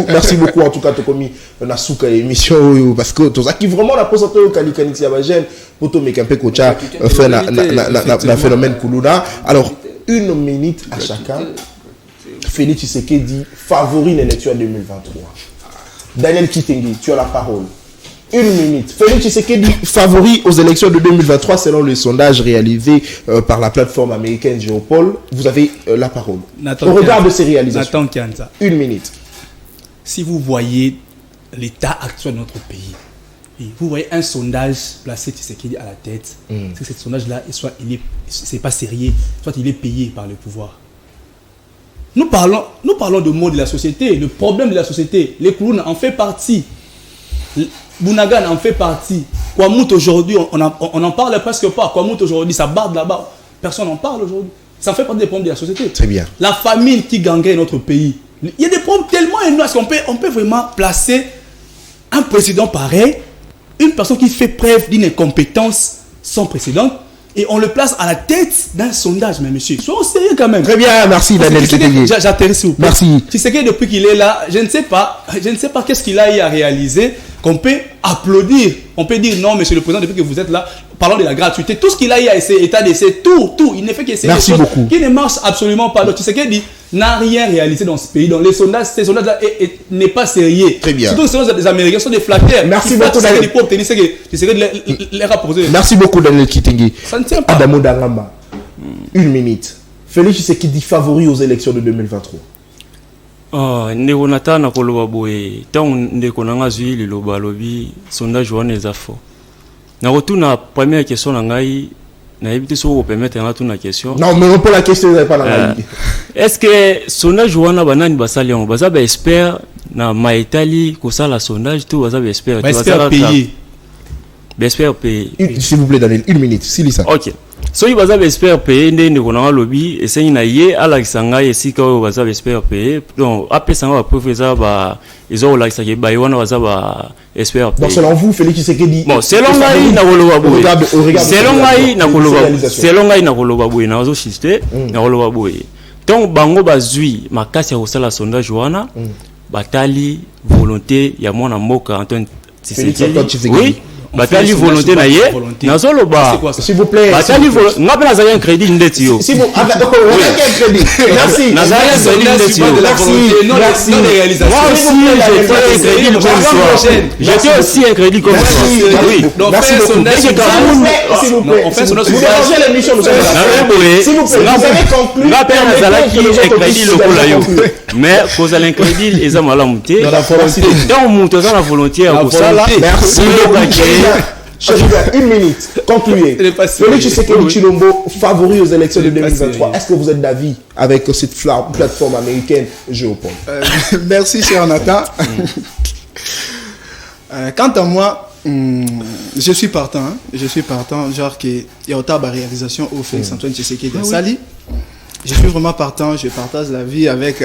Merci beaucoup en tout cas Tokomi Nasuka émission parce que tout ça qui vraiment la présenté au Kalikanix Yabagène pour to mekampe kocha fait la phénomène Kuluna. Alors 1 minute à chacun. Félix Tshisekedi favori l'élection 2023. Daniel Kitenge, tu as la parole. 1 minute. Félix Tshisekedi favori aux élections de 2023 selon le sondage réalisé par la plateforme américaine Geopol. Vous avez la parole. Au regard de ces réalisations. 1 minute. Si vous voyez l'état actuel de notre pays, et vous voyez un sondage placé Tshisekedi à la tête, c'est que ce sondage-là, soit c'est pas sérieux, soit il est payé par le pouvoir. Nous parlons de maux de la société, le problème de la société. Les Koulouna en fait partie. Bounagan en fait partie. Kwamout aujourd'hui, on en parle presque pas. Kwamout aujourd'hui, ça barde là-bas. Personne n'en parle aujourd'hui. Ça fait partie des problèmes de la société. Très bien. La famine qui gangrène notre pays. Il y a des problèmes tellement énormes qu'on peut vraiment placer un président pareil, une personne qui fait preuve d'une incompétence sans précédent, et on le place à la tête d'un sondage, mais monsieur. Soyons sérieux quand même. Très bien, merci Daniel Kitenge. J'atterris s'il vous plaît. Merci. Tu sais que depuis qu'il est là, je ne sais pas qu'est-ce qu'il a eu à réaliser, qu'on peut applaudir. On peut dire non, monsieur le président, depuis que vous êtes là, parlons de la gratuité. Tout ce qu'il a eu à essayer, état d'essai, tout. Il ne fait qu'essayer des choses qui ne marchent absolument pas. Donc tu sais qu'il dit, n'a rien réalisé dans ce pays. Donc les sondages, ces sondages-là n'est pas sérieux. Très bien. Surtout les sondages des Américains sont des flatteurs. Merci beaucoup Daniel. Merci beaucoup Daniel Kitenge. Ça ne tient pas. Adamo Dangamba. 1 minute. Félix Tshisekedi favori aux élections de 2023. Ndeko natana koloba boye tant ndeko nanga zui liloba lobi sondage wana eza faux. Na retourna première question na ngai na éviter so ko permettre na tuna question. Non mais on peut la question pas na ngai. Est-ce que sondage wana banani basali on baza ba expert na maitali ko sala sondage tout baza ba expert tu vas payer. Ba expert payer. S'il vous plaît Daniel 1 minute s'il ça. OK. So il baza expert payer ndeko nanga lobi essaye na ye ala kisanga esika o baza expert payer donc après ça va professeur ba ils ont la kisaka ba wana baza ba expert payer. Donc selon vous Félix Tshisekedi bon selon ngai na koloba boye selon ngai na koloba boye na zo chiste na koloba boye donc bango bazui makasi ya kosala sondage wana batali volonté ya mwana mboka Antoine Tshisekedi oui batali volonté na ye nazolo ba s'il vous plaît batali volonté ngape na zali un crédit ndeti yo si vous avez un crédit merci na zali un crédit ndeti yo merci j'étais aussi un crédit comme toi oui donc merci s'il vous plaît on fait sondage vous dérangez l'émission nous vous avez conclu ngape na zalaki un crédit lokola yo mais cause à l'incrédit eza malamu te donc mutu aza na volonté ya kosala merci 1 minute, concluez. Félix Tshisekedi Tshilombo, favori aux élections de 2023. Est-ce que vous êtes d'avis avec cette plateforme américaine Geopol? Merci, cher Nathan. Quant à moi, je suis partant. Hein. Je suis partant, genre qu'il y a autant de réalisation au Félix Antoine Tshisekedi Sali. Je suis vraiment partant, je partage la vie avec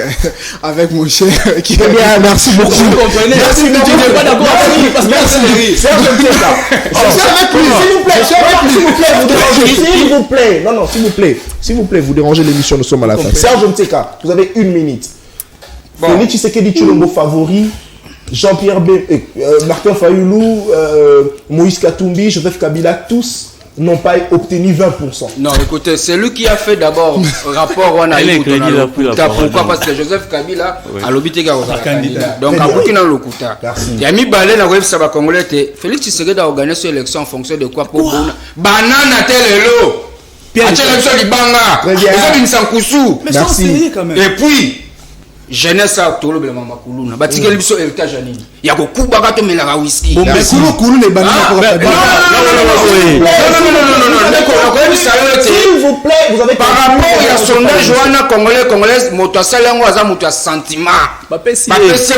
mon cher qui est bien. Merci beaucoup. Vous comprenez? Merci, tu n'es pas d'accord avec lui parce que Merci. Serge Mteka. S'il vous plaît. Non, s'il vous plaît. S'il vous plaît, vous dérangez l'émission, nous sommes à la fin. Serge Mteka, vous avez 1 minute. Félix Tshisekedi Tshilombo favori. Jean-Pierre Martin Fayoulou, Moïse Katumbi, Joseph Kabila, tous n'ont pas obtenu 20%. Non, écoutez, c'est lui qui a fait d'abord rapport on a eu pourquoi parce que Joseph Kabila a l'obité candidat. Donc à beaucoup dans le Kuta. Il y a mis balai dans le Saba Congolais. Félix Tshisekedi a organisé cette élection en fonction de quoi pour banana tel lot. Merci. Et puis jeunesse a tolo bela mama kuluna batikeli biso héritage anini ya kokuba ka to melaka whisky mais kulu ne banana pour s'il vous plaît, vous avez par rapport à sondage wana congolais moto asalango aza moto a sentiment bapesi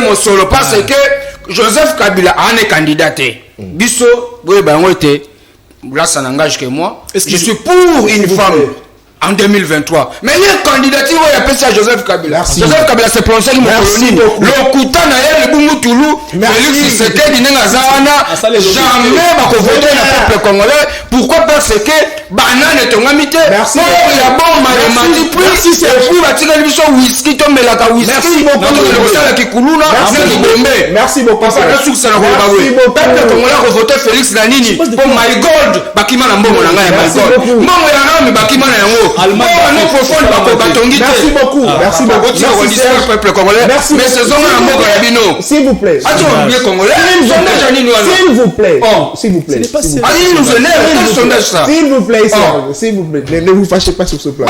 mo solo parce que Joseph Kabila a un candidat biso boye bango était là ça n'engage que moi je suis pour une femme en 2023. Mais il y a une candidature où il appelle ça Joseph Kabila. Merci. Joseph Kabila s'est prononcé comme colonie. Le Kouta n'a pas le Bungu Toulou. Félix Tshisekedi n'est jamais va voter le peuple congolais. Pourquoi? Parce que banane est un amité. Merci. Il y a bon mathématique. Puis c'est pour la tigre de whisky, tom et la whisky. Merci beaucoup. Merci beaucoup. Merci beaucoup. Peuple congolais a voté Félix Nanini. Pour My Gold. Bakima na mbongo na ngai My Gold. Mbongo ya ngai bakima na yango. Merci beaucoup. Merci beaucoup. Merci. Mais ce sont un bino. S'il vous plaît. S'il vous plaît. S'il vous plaît. S'il vous plaît. Ne vous fâchez pas sur ce plan.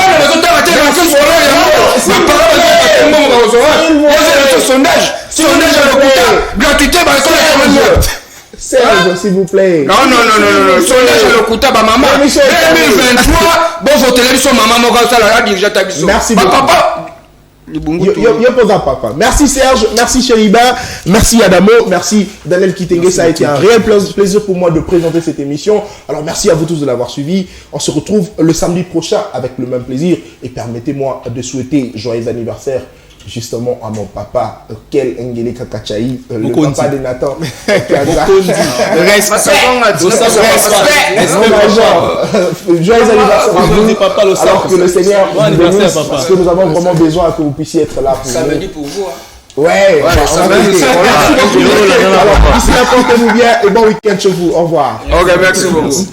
Serge, s'il vous plaît. Non. Sondage à l'Okuta, maman. 2023, bon, vous télévision, maman, merci beaucoup. Papa. Papa. Merci Serge, merci Chériba, merci Adamo, merci Daniel Kitenge. Ça a été un réel plaisir pour moi de présenter cette émission. Alors merci à vous tous de l'avoir suivi. On se retrouve le samedi prochain avec le même plaisir. Et permettez-moi de souhaiter joyeux anniversaire justement à mon papa, Kel Ngele Kakachai, le papa de Nathan. Respect. Joyeux anniversaire à vous. Alors que le Seigneur bénisse, parce que nous avons vraiment besoin que vous puissiez être là pour ça nous. me dit pour vous. Ouais, merci beaucoup. Alors, d'ici là, portez-vous bien et bon week-end chez vous. Au revoir. Ok, merci beaucoup.